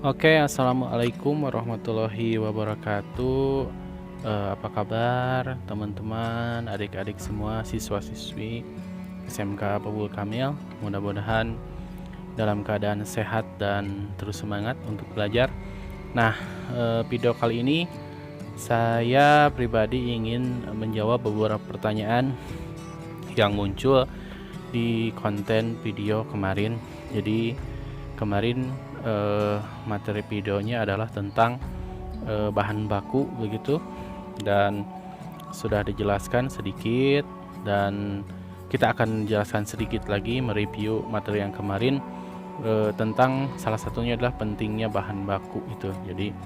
Oke, assalamualaikum warahmatullahi wabarakatuh. Apa kabar teman-teman, adik-adik semua, siswa-siswi SMK Pebul Kamil? Mudah-mudahan dalam keadaan sehat dan terus semangat untuk belajar. Nah, video kali ini saya pribadi ingin menjawab beberapa pertanyaan yang muncul di konten video kemarin. Jadi kemarin materi videonya adalah tentang bahan baku begitu, dan sudah dijelaskan sedikit, dan kita akan jelaskan sedikit lagi mereview materi yang kemarin tentang salah satunya adalah pentingnya bahan baku itu. Jadi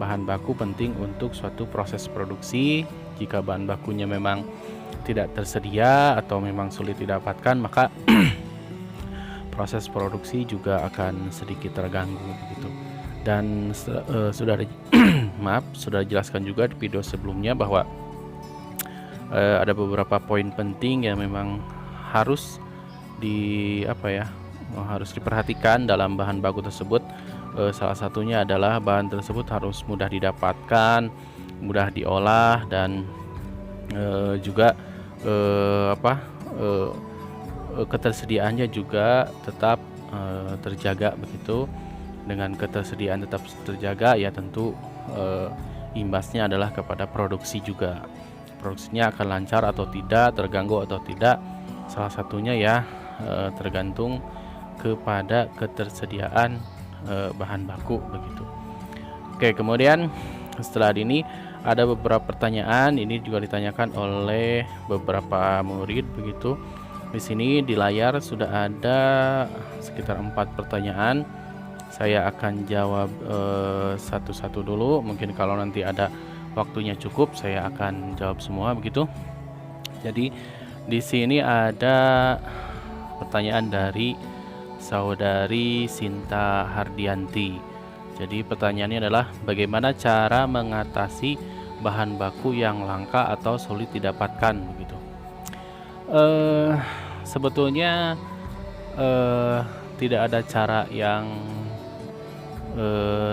bahan baku penting untuk suatu proses produksi. Jika bahan bakunya memang tidak tersedia atau memang sulit didapatkan, maka proses produksi juga akan sedikit terganggu begitu. Dan sudah sudah dijelaskan juga di video sebelumnya bahwa ada beberapa poin penting yang memang harus harus diperhatikan dalam bahan baku tersebut. Salah satunya adalah bahan tersebut harus mudah didapatkan, mudah diolah, dan juga ketersediaannya juga tetap terjaga begitu. Dengan ketersediaan tetap terjaga, ya tentu imbasnya adalah kepada produksi juga. Produksinya akan lancar atau tidak, terganggu atau tidak, salah satunya ya tergantung kepada ketersediaan bahan baku begitu. Oke, kemudian setelah ini ada beberapa pertanyaan, ini juga ditanyakan oleh beberapa murid begitu. Di sini di layar sudah ada sekitar 4 pertanyaan. Saya akan jawab satu-satu dulu. Mungkin kalau nanti ada waktunya cukup, saya akan jawab semua begitu. Jadi di sini ada pertanyaan dari saudari Sinta Hardianti. Jadi pertanyaannya adalah bagaimana cara mengatasi bahan baku yang langka atau sulit didapatkan begitu. Sebetulnya tidak ada cara yang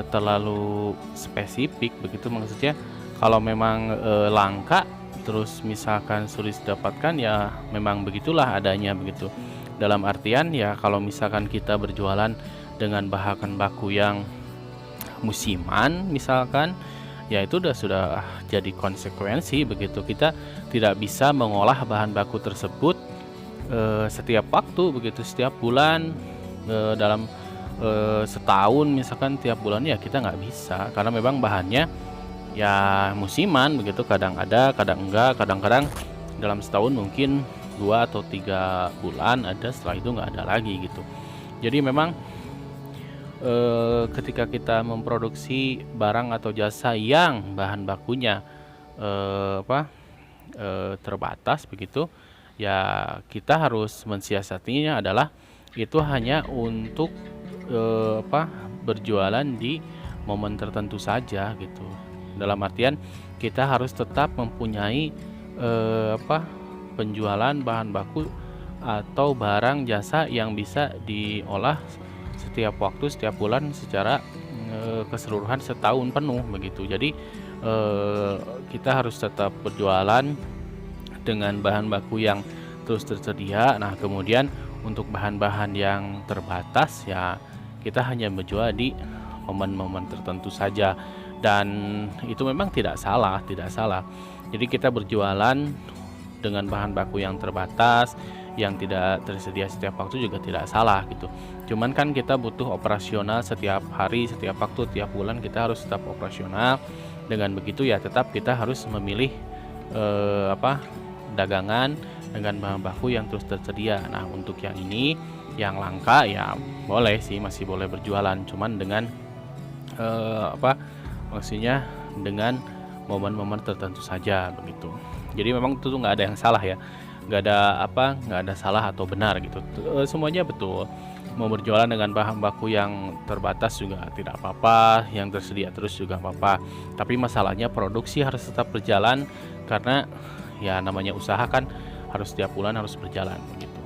terlalu spesifik begitu. Maksudnya kalau memang langka terus misalkan sulit didapatkan, ya memang begitulah adanya begitu. Dalam artian ya kalau misalkan kita berjualan dengan bahan baku yang musiman misalkan, ya itu sudah jadi konsekuensi begitu. Kita tidak bisa mengolah bahan baku tersebut setiap waktu begitu, setiap bulan, dalam setahun misalkan tiap bulan, ya kita nggak bisa karena memang bahannya ya musiman begitu. Kadang ada, kadang enggak, kadang-kadang dalam setahun mungkin 2 atau 3 bulan ada, setelah itu nggak ada lagi gitu. Jadi memang ketika kita memproduksi barang atau jasa yang bahan bakunya terbatas begitu, ya kita harus mensiasatinya adalah itu hanya untuk berjualan di momen tertentu saja gitu. Dalam artian kita harus tetap mempunyai penjualan bahan baku atau barang jasa yang bisa diolah setiap waktu, setiap bulan secara keseluruhan setahun penuh begitu. Jadi kita harus tetap berjualan dengan bahan baku yang terus tersedia. Nah, kemudian untuk bahan-bahan yang terbatas, ya kita hanya menjual di momen-momen tertentu saja, dan itu memang tidak salah. Jadi kita berjualan dengan bahan baku yang terbatas, yang tidak tersedia setiap waktu juga tidak salah gitu. Cuman kan kita butuh operasional setiap hari, setiap waktu, tiap bulan kita harus tetap operasional. Dengan begitu ya tetap kita harus memilih dagangan dengan bahan baku yang terus tersedia. Nah, untuk yang ini yang langka ya boleh sih, masih boleh berjualan, cuman dengan maksudnya dengan momen-momen tertentu saja begitu. Jadi memang itu nggak ada yang salah ya, nggak ada salah atau benar gitu. Semuanya betul. Mau berjualan dengan bahan baku yang terbatas juga tidak apa-apa, yang tersedia terus juga apa-apa. Tapi masalahnya produksi harus tetap berjalan, karena ya namanya usaha kan harus setiap bulan harus berjalan begitu.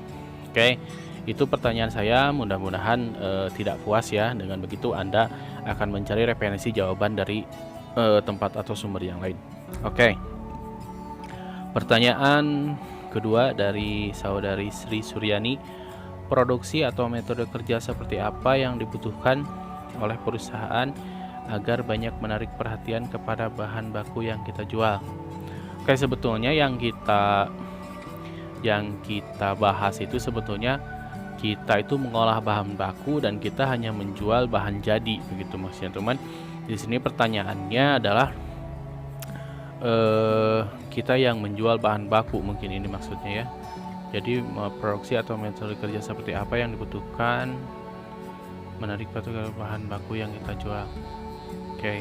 Oke, Itu pertanyaan saya, mudah-mudahan tidak puas ya. Dengan begitu Anda akan mencari referensi jawaban dari tempat atau sumber yang lain. Oke. Pertanyaan kedua dari saudari Sri Suryani, produksi atau metode kerja seperti apa yang dibutuhkan oleh perusahaan agar banyak menarik perhatian kepada bahan baku yang kita jual? Oke, sebetulnya yang kita bahas itu sebetulnya kita itu mengolah bahan baku dan kita hanya menjual bahan jadi, begitu maksudnya teman. Di sini pertanyaannya adalah kita yang menjual bahan baku, mungkin ini maksudnya ya. Jadi produksi atau metode kerja seperti apa yang dibutuhkan menarik perhatian bahan baku yang kita jual. Oke,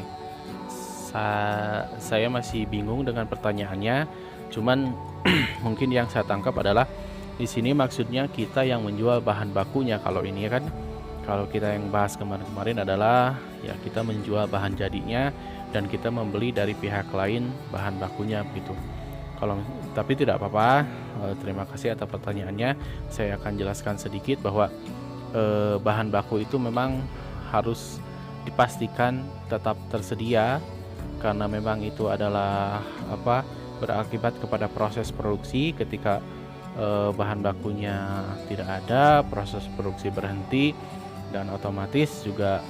saya masih bingung dengan pertanyaannya, cuman mungkin yang saya tangkap adalah di sini maksudnya kita yang menjual bahan bakunya. Kalau ini kan, kalau kita yang bahas kemarin-kemarin adalah ya kita menjual bahan jadinya dan kita membeli dari pihak lain bahan bakunya begitu. Tapi tidak apa-apa. Terima kasih atas pertanyaannya. Saya akan jelaskan sedikit bahwa bahan baku itu memang harus dipastikan tetap tersedia, karena memang itu adalah berakibat kepada proses produksi. Ketika bahan bakunya tidak ada, proses produksi berhenti dan otomatis juga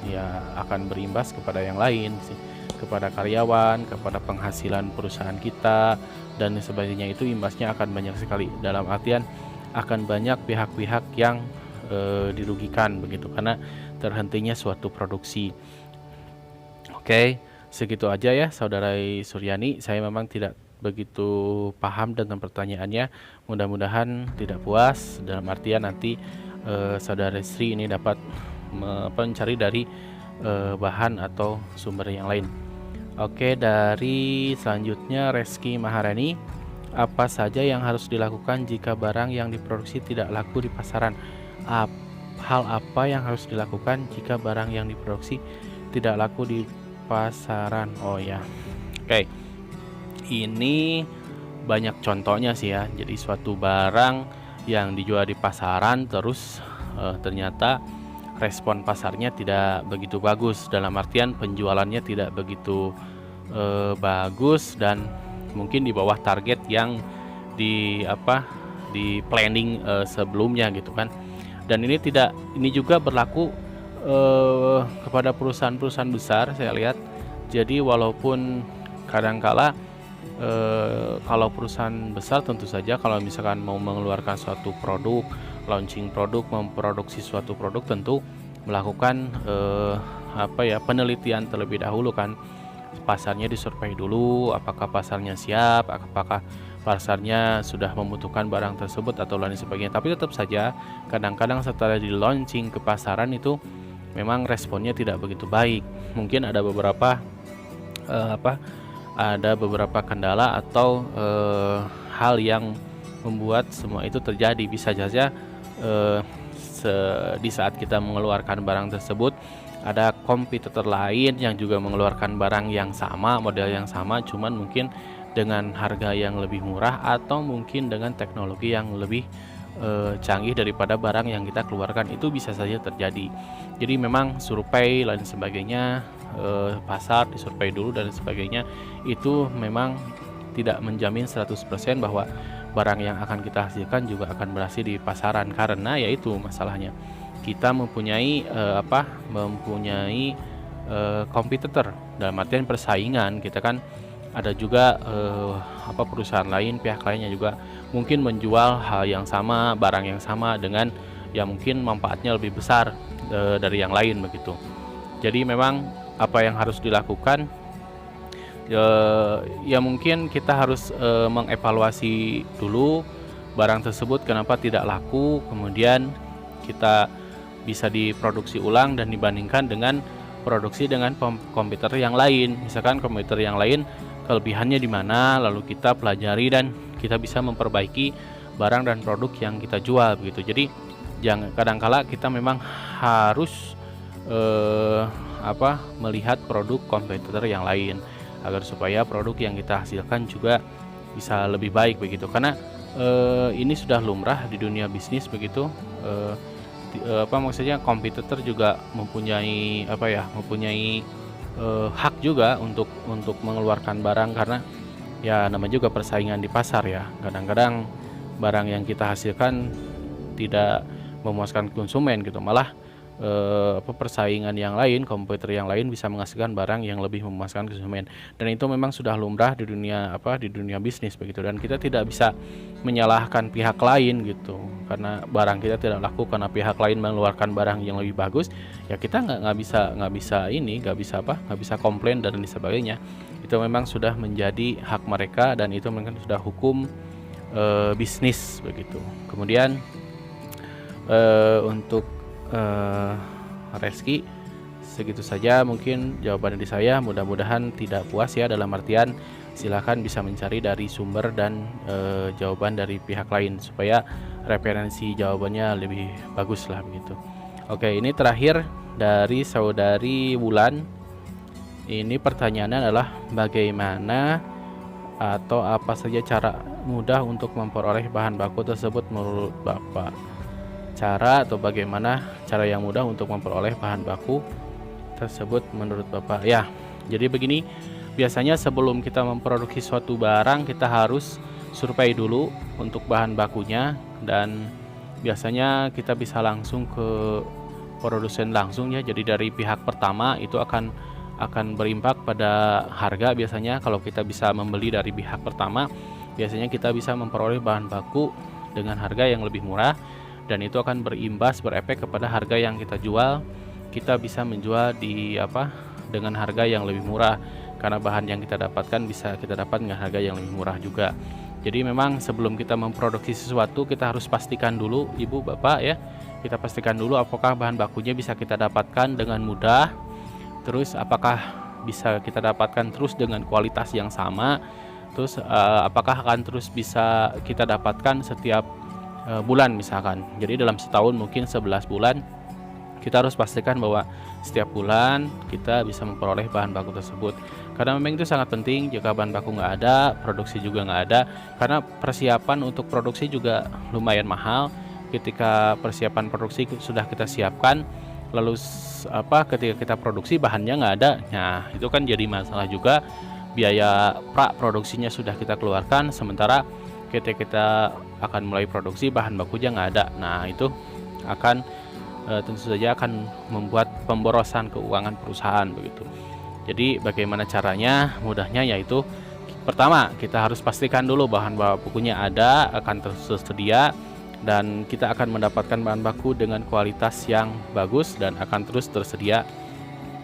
ya akan berimbas kepada yang lain sih, kepada karyawan, kepada penghasilan perusahaan kita dan sebagainya. Itu imbasnya akan banyak sekali, dalam artian akan banyak pihak-pihak yang dirugikan begitu karena terhentinya suatu produksi. Oke, segitu aja ya saudara Suryani. Saya memang tidak begitu paham dengan pertanyaannya, mudah-mudahan tidak puas, dalam artian nanti saudara Sri ini dapat mencari dari bahan atau sumber yang lain. Oke, dari selanjutnya Reski Maharani, apa saja yang harus dilakukan jika barang yang diproduksi tidak laku di pasaran? Hal apa yang harus dilakukan jika barang yang diproduksi tidak laku di pasaran? Oh ya, oke, ini banyak contohnya sih ya. Jadi suatu barang yang dijual di pasaran terus ternyata respon pasarnya tidak begitu bagus, dalam artian penjualannya tidak begitu bagus dan mungkin di bawah target yang di planning sebelumnya gitu kan. Dan ini juga berlaku kepada perusahaan-perusahaan besar, saya lihat. Jadi walaupun kadangkala kalau perusahaan besar tentu saja kalau misalkan mau mengeluarkan suatu produk, launching produk, memproduksi suatu produk, tentu melakukan penelitian terlebih dahulu kan. Pasarnya disurvei dulu, apakah pasarnya siap, apakah pasarnya sudah membutuhkan barang tersebut atau lain sebagainya. Tapi tetap saja kadang-kadang setelah di launching ke pasaran itu memang responnya tidak begitu baik. Mungkin ada beberapa kendala atau hal yang membuat semua itu terjadi. Bisa saja di saat kita mengeluarkan barang tersebut ada kompetitor lain yang juga mengeluarkan barang yang sama, model yang sama, cuman mungkin dengan harga yang lebih murah atau mungkin dengan teknologi yang lebih canggih daripada barang yang kita keluarkan. Itu bisa saja terjadi. Jadi memang survei lain sebagainya, pasar disurvei dulu dan sebagainya, itu memang tidak menjamin 100% bahwa barang yang akan kita hasilkan juga akan berhasil di pasaran, karena yaitu masalahnya kita mempunyai kompetitor, dalam artian persaingan. Kita kan ada juga perusahaan lain, pihak lainnya juga mungkin menjual hal yang sama, barang yang sama dengan yang mungkin manfaatnya lebih besar dari yang lain begitu. Jadi memang apa yang harus dilakukan ya mungkin kita harus mengevaluasi dulu barang tersebut kenapa tidak laku, kemudian kita bisa diproduksi ulang dan dibandingkan dengan produksi dengan komputer yang lain. Misalkan komputer yang lain kelebihannya di mana, lalu kita pelajari dan kita bisa memperbaiki barang dan produk yang kita jual begitu. Jadi kadangkala kita memang harus melihat produk kompetitor yang lain agar supaya produk yang kita hasilkan juga bisa lebih baik begitu. Karena ini sudah lumrah di dunia bisnis begitu. Maksudnya kompetitor juga mempunyai mempunyai hak juga untuk mengeluarkan barang, karena ya namanya juga persaingan di pasar ya. Kadang-kadang barang yang kita hasilkan tidak memuaskan konsumen gitu, malah persaingan yang lain, kompetitor yang lain bisa menghasilkan barang yang lebih memuaskan konsumen, dan itu memang sudah lumrah di dunia bisnis begitu. Dan kita tidak bisa menyalahkan pihak lain gitu, karena barang kita tidak laku karena pihak lain mengeluarkan barang yang lebih bagus, ya kita nggak bisa komplain dan sebagainya. Itu memang sudah menjadi hak mereka, dan itu memang sudah hukum bisnis begitu. Kemudian untuk Reski, segitu saja mungkin jawaban dari saya. Mudah-mudahan tidak puas ya, dalam artian silahkan bisa mencari dari sumber dan jawaban dari pihak lain supaya referensi jawabannya lebih bagus lah begitu. Oke, ini terakhir dari saudari Wulan. Ini pertanyaannya adalah bagaimana atau apa saja cara mudah untuk memperoleh bahan baku tersebut menurut Bapak? Bagaimana cara yang mudah untuk memperoleh bahan baku tersebut menurut Bapak? Ya, jadi begini, biasanya sebelum kita memproduksi suatu barang kita harus survei dulu untuk bahan bakunya, dan biasanya kita bisa langsung ke produsen langsung ya. Jadi dari pihak pertama itu akan berimpak pada harga. Biasanya kalau kita bisa membeli dari pihak pertama, biasanya kita bisa memperoleh bahan baku dengan harga yang lebih murah, dan itu akan berefek kepada harga yang kita jual. Kita bisa menjual dengan harga yang lebih murah, karena bahan yang kita dapatkan bisa kita dapat dengan harga yang lebih murah juga. Jadi memang sebelum kita memproduksi sesuatu, kita harus pastikan dulu, Ibu Bapak ya, kita pastikan dulu apakah bahan bakunya bisa kita dapatkan dengan mudah, terus apakah bisa kita dapatkan terus dengan kualitas yang sama, terus apakah akan terus bisa kita dapatkan setiap bulan misalkan. Jadi dalam setahun mungkin 11 bulan, kita harus pastikan bahwa setiap bulan kita bisa memperoleh bahan baku tersebut, karena memang itu sangat penting. Jika bahan baku nggak ada, produksi juga nggak ada, karena persiapan untuk produksi juga lumayan mahal. Ketika persiapan produksi sudah kita siapkan, lalu ketika kita produksi bahannya nggak ada, nah itu kan jadi masalah juga. Biaya pra produksinya sudah kita keluarkan, sementara ketika kita akan mulai produksi bahan bakunya nggak ada. Nah itu akan tentu saja akan membuat pemborosan keuangan perusahaan begitu. Jadi bagaimana caranya? Mudahnya yaitu pertama, kita harus pastikan dulu bahan bakunya ada, akan tersedia, dan kita akan mendapatkan bahan baku dengan kualitas yang bagus dan akan terus tersedia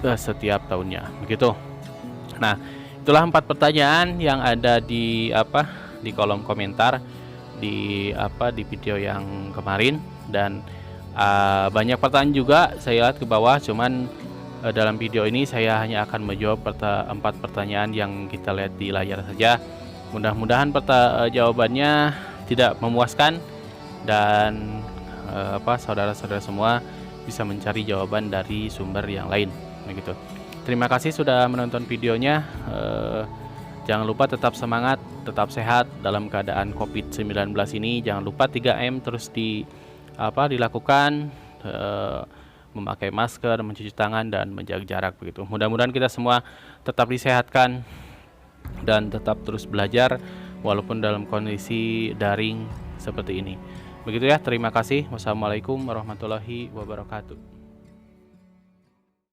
setiap tahunnya begitu. Nah, itulah 4 pertanyaan yang ada di kolom komentar di video yang kemarin, dan banyak pertanyaan juga saya lihat ke bawah. Cuman dalam video ini saya hanya akan menjawab 4 pertanyaan yang kita lihat di layar saja. Mudah-mudahan jawabannya tidak memuaskan, dan saudara-saudara semua bisa mencari jawaban dari sumber yang lain begitu. Terima kasih sudah menonton videonya. Jangan lupa tetap semangat, tetap sehat dalam keadaan COVID-19 ini. Jangan lupa 3M terus dilakukan, memakai masker, mencuci tangan, dan menjaga jarak begitu. Mudah-mudahan kita semua tetap disehatkan dan tetap terus belajar walaupun dalam kondisi daring seperti ini. Begitu ya, terima kasih. Wassalamualaikum warahmatullahi wabarakatuh.